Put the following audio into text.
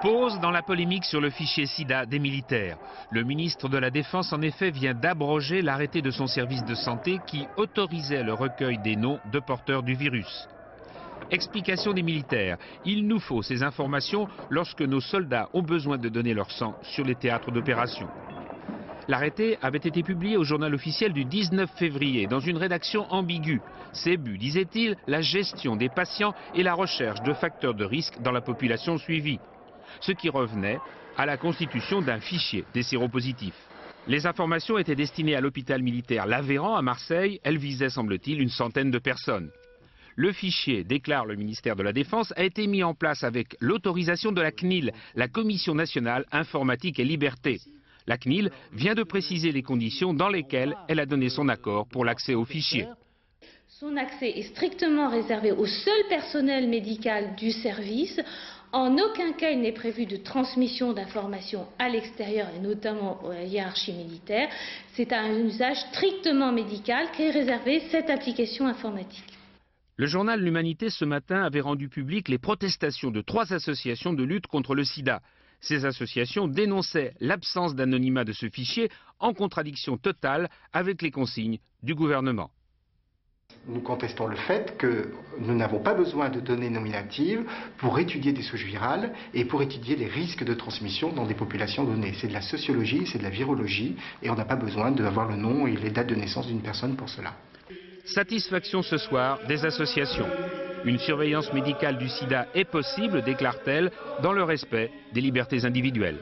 Pause dans la polémique sur le fichier SIDA des militaires. Le ministre de la Défense, en effet, vient d'abroger l'arrêté de son service de santé qui autorisait le recueil des noms de porteurs du virus. Explication des militaires. Il nous faut ces informations lorsque nos soldats ont besoin de donner leur sang sur les théâtres d'opération. L'arrêté avait été publié au journal officiel du 19 février dans une rédaction ambiguë. Ses buts, disait-il, la gestion des patients et la recherche de facteurs de risque dans la population suivie. Ce qui revenait à la constitution d'un fichier des séropositifs. Les informations étaient destinées à l'hôpital militaire L'Aveyran à Marseille. Elles visaient, semble-t-il, une centaine de personnes. Le fichier, déclare le ministère de la Défense, a été mis en place avec l'autorisation de la CNIL, la Commission nationale informatique et liberté. La CNIL vient de préciser les conditions dans lesquelles elle a donné son accord pour l'accès au fichier. Son accès est strictement réservé au seul personnel médical du service. En aucun cas il n'est prévu de transmission d'informations à l'extérieur et notamment à la hiérarchie militaire. C'est un usage strictement médical qu'est réservée cette application informatique. Le journal L'Humanité ce matin avait rendu public les protestations de 3 associations de lutte contre le sida. Ces associations dénonçaient l'absence d'anonymat de ce fichier en contradiction totale avec les consignes du gouvernement. Nous contestons le fait que nous n'avons pas besoin de données nominatives pour étudier des souches virales et pour étudier les risques de transmission dans des populations données. C'est de la sociologie, c'est de la virologie et on n'a pas besoin d'avoir le nom et les dates de naissance d'une personne pour cela. Satisfaction ce soir des associations. Une surveillance médicale du sida est possible, déclare-t-elle, dans le respect des libertés individuelles.